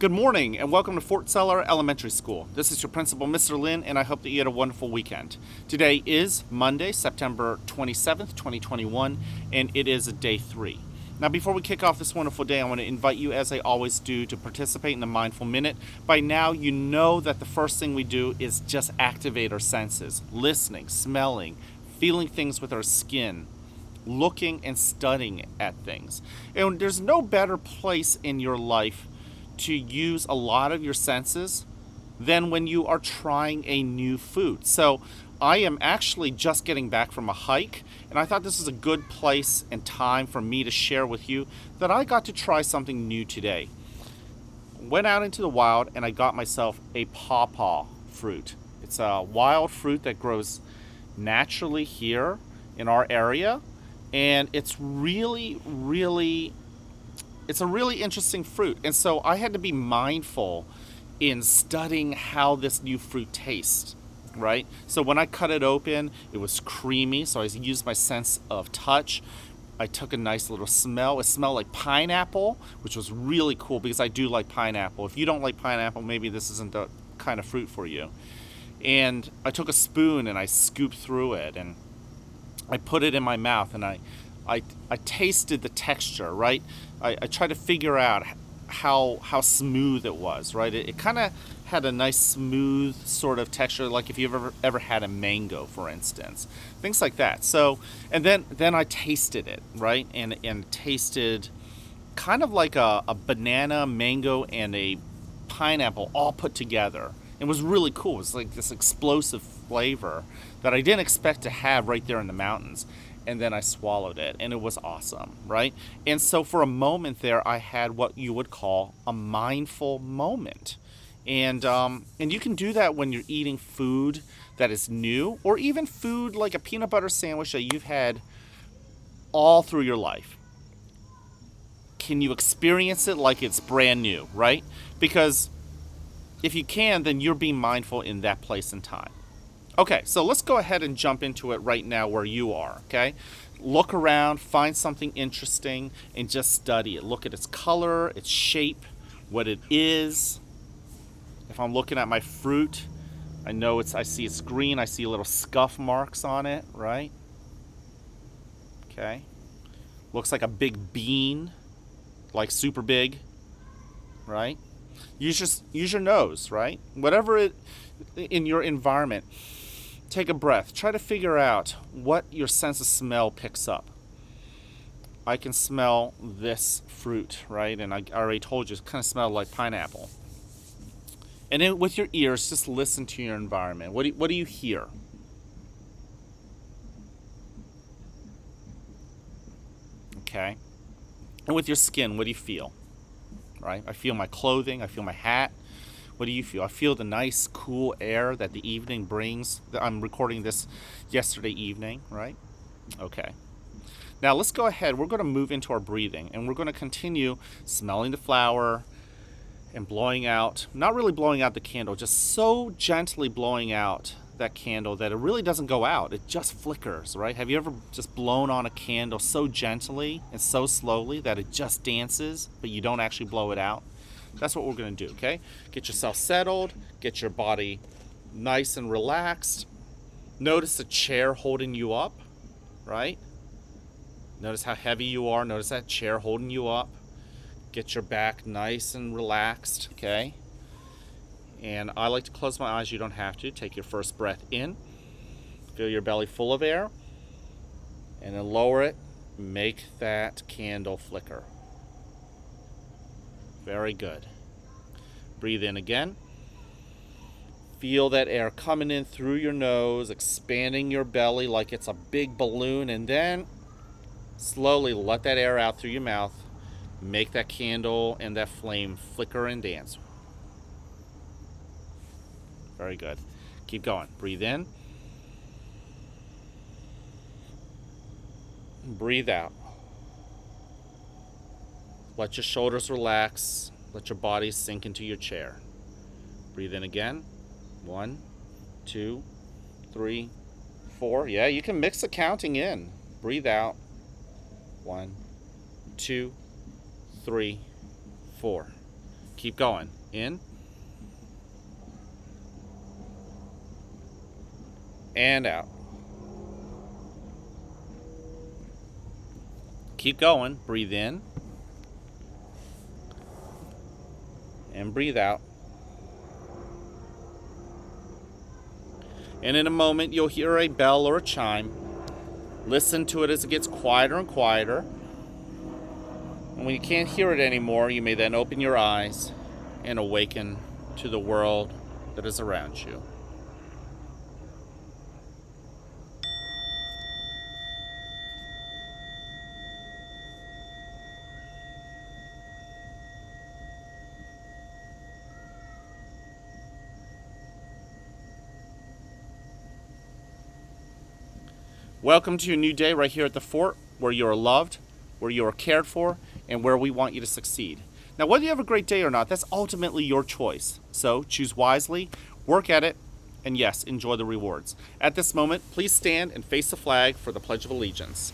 Good morning and welcome to Fort Seller Elementary School. This is your principal, Mr. Lin, and I hope that you had a wonderful weekend. Today is Monday, September 27th, 2021, and it is day 3. Now, before we kick off this wonderful day, I want to invite you, as I always do, to participate in the Mindful Minute. By now, you know that the first thing we do is just activate our senses, listening, smelling, feeling things with our skin, looking and studying at things. And there's no better place in your life to use a lot of your senses than when you are trying a new food. So I am actually just getting back from a hike, and I thought this is a good place and time for me to share with you that I got to try something new today. Went out into the wild and I got myself a pawpaw fruit. It's a wild fruit that grows naturally here in our area, and it's it's a really interesting fruit. And so I had to be mindful in studying how this new fruit tastes, right? So when I cut it open, it was creamy, so I used my sense of touch. I took a nice little smell. It smelled like pineapple, which was really cool because I do like pineapple. If you don't like pineapple, maybe this isn't the kind of fruit for you. And I took a spoon and I scooped through it and I put it in my mouth, and I tasted the texture, right? I tried to figure out how smooth it was, right? It kind of had a nice smooth sort of texture, like if you've ever had a mango, for instance, things like that. So, and then I tasted it, right? And tasted kind of like a banana, mango, and a pineapple all put together. It was really cool. It was like this explosive flavor that I didn't expect to have right there in the mountains. And then I swallowed it, and it was awesome, right? And so for a moment there, I had what you would call a mindful moment. And you can do that when you're eating food that is new, or even food like a peanut butter sandwich that you've had all through your life. Can you experience it like it's brand new, right? Because if you can, then you're being mindful in that place and time. Okay, so let's go ahead and jump into it right now where you are, okay? Look around, find something interesting, and just study it. Look at its color, its shape, what it is. If I'm looking at my fruit, I see it's green, I see little scuff marks on it, right? Okay. Looks like a big bean, like super big, right? Use your nose, right? Whatever it in your environment. Take a breath. Try to figure out what your sense of smell picks up. I can smell this fruit, right? And I already told you, it kind of smelled like pineapple. And then with your ears, just listen to your environment. What do you hear? Okay. And with your skin, what do you feel? Right? I feel my clothing. I feel my hat. What do you feel? I feel the nice, cool air that the evening brings. I'm recording this yesterday evening, right? Okay. Now let's go ahead. We're going to move into our breathing, and we're going to continue smelling the flower and blowing out, not really blowing out the candle, just so gently blowing out that candle that it really doesn't go out. It just flickers, right? Have you ever just blown on a candle so gently and so slowly that it just dances, but you don't actually blow it out? That's what we're going to do, okay? Get yourself settled. Get your body nice and relaxed. Notice the chair holding you up, right? Notice how heavy you are. Notice that chair holding you up. Get your back nice and relaxed, okay? And I like to close my eyes. You don't have to. Take your first breath in. Feel your belly full of air. And then lower it. Make that candle flicker. Very good. Breathe in again. Feel that air coming in through your nose, expanding your belly like it's a big balloon, and then slowly let that air out through your mouth. Make that candle and that flame flicker and dance. Very good. Keep going. Breathe in. Breathe out. Let your shoulders relax. Let your body sink into your chair. Breathe in again. 1, 2, 3, 4. Yeah, you can mix the counting in. Breathe out. 1, 2, 3, 4. Keep going. In. And out. Keep going. Breathe in. And breathe out. And in a moment, you'll hear a bell or a chime. Listen to it as it gets quieter and quieter. And when you can't hear it anymore, you may then open your eyes and awaken to the world that is around you. Welcome to your new day right here at the fort, where you are loved, where you are cared for, and where we want you to succeed. Now, whether you have a great day or not, that's ultimately your choice. So choose wisely, work at it, and yes, enjoy the rewards. At this moment, please stand and face the flag for the Pledge of Allegiance.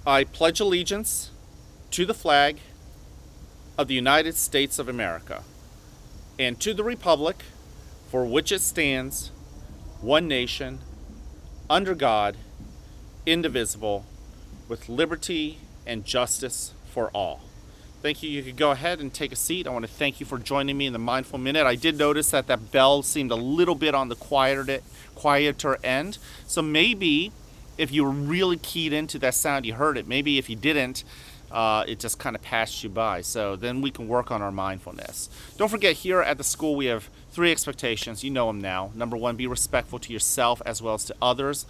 I pledge allegiance to the flag of the United States of America and to the republic for which it stands, one nation, under God, indivisible, with liberty and justice for all. Thank you. You could go ahead and take a seat. I want to thank you for joining me in the Mindful Minute. I did notice that that bell seemed a little bit on the quieter end. So maybe if you were really keyed into that sound, you heard it. Maybe if you didn't, it just kind of passed you by. So then we can work on our mindfulness. Don't forget, here at the school, we have 3 expectations. You know them now. Number 1, be respectful to yourself as well as to others.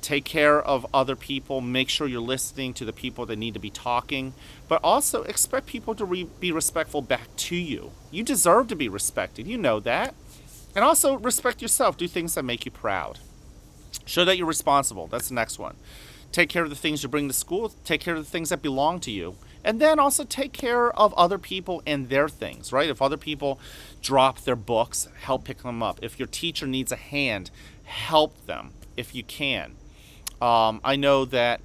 Take care of other people. Make sure you're listening to the people that need to be talking. But also expect people to be respectful back to you. You deserve to be respected. You know that. And also respect yourself. Do things that make you proud. Show that you're responsible. That's the next one. Take care of the things you bring to school. Take care of the things that belong to you. And then also take care of other people and their things, right? If other people drop their books, help pick them up. If your teacher needs a hand, help them if you can. I know that,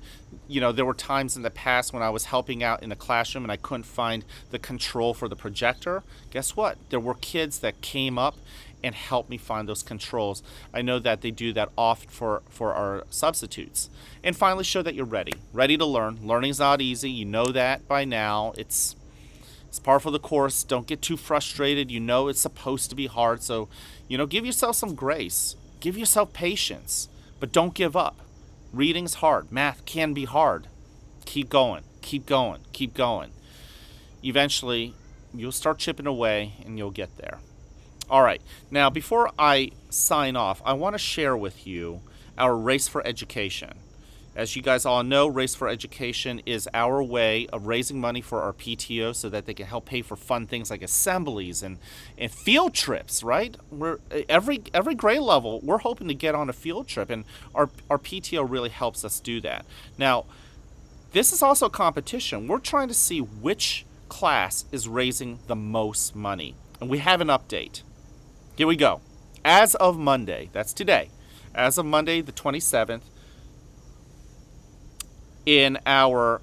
there were times in the past when I was helping out in the classroom and I couldn't find the control for the projector. Guess what? There were kids that came up and helped me find those controls. I know that they do that often for our substitutes. And finally, show that you're ready to learn. Learning's not easy. You know that by now. It's part of the course. Don't get too frustrated. You know it's supposed to be hard. So, give yourself some grace. Give yourself patience. But don't give up. Reading's hard. Math can be hard. Keep going. Keep going. Keep going. Eventually, you'll start chipping away and you'll get there. All right. Now, before I sign off, I want to share with you our Race for Education. As you guys all know, Race for Education is our way of raising money for our PTO so that they can help pay for fun things like assemblies and field trips, right? We're every grade level, we're hoping to get on a field trip, and our PTO really helps us do that. Now, this is also a competition. We're trying to see which class is raising the most money, and we have an update. Here we go. As of Monday, that's today, as of Monday the 27th, in our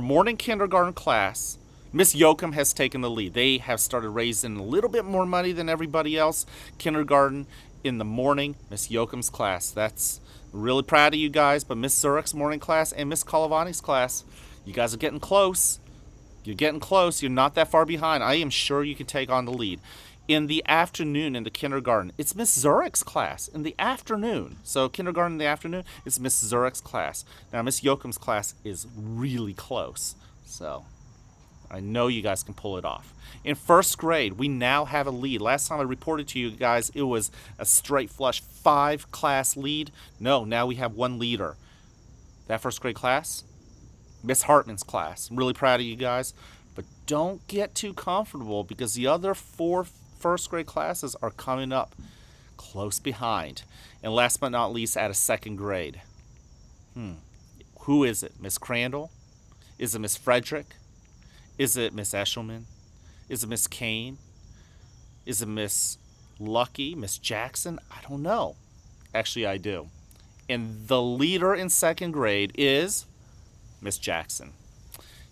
morning kindergarten class, Miss Yoakum has taken the lead. They have started raising a little bit more money than everybody else. Kindergarten in the morning, Miss Yoakum's class. That's really proud of you guys. But Miss Zurich's morning class and Miss Kalavani's class, you guys are getting close. You're getting close. You're not that far behind. I am sure you can take on the lead. In the afternoon in the kindergarten, it's Miss Zurich's class in the afternoon. So kindergarten in the afternoon, it's Miss Zurich's class. Now, Miss Yoakum's class is really close. So I know you guys can pull it off. In first grade, we now have a lead. Last time I reported to you guys, it was a straight flush 5-class lead. No, now we have 1 leader. That first grade class, Miss Hartman's class. I'm really proud of you guys. But don't get too comfortable because the other 4 first grade classes are coming up close behind. And last but not least, at a second grade. Who is it? Miss Crandall? Is it Miss Frederick? Is it Miss Eshelman? Is it Miss Kane? Is it Miss Lucky? Miss Jackson? I don't know. Actually, I do. And the leader in second grade is Miss Jackson.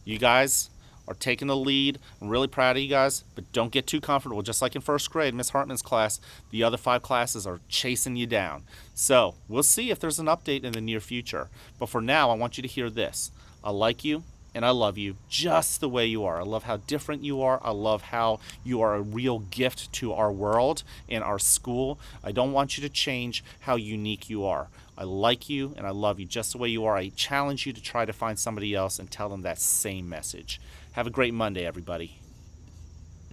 You guys are taking the lead. I'm really proud of you guys, but don't get too comfortable. Just like in first grade, Miss Hartman's class, the other 5 classes are chasing you down. So we'll see if there's an update in the near future. But for now, I want you to hear this. I like you and I love you just the way you are. I love how different you are. I love how you are a real gift to our world and our school. I don't want you to change how unique you are. I like you and I love you just the way you are. I challenge you to try to find somebody else and tell them that same message. Have a great Monday, everybody.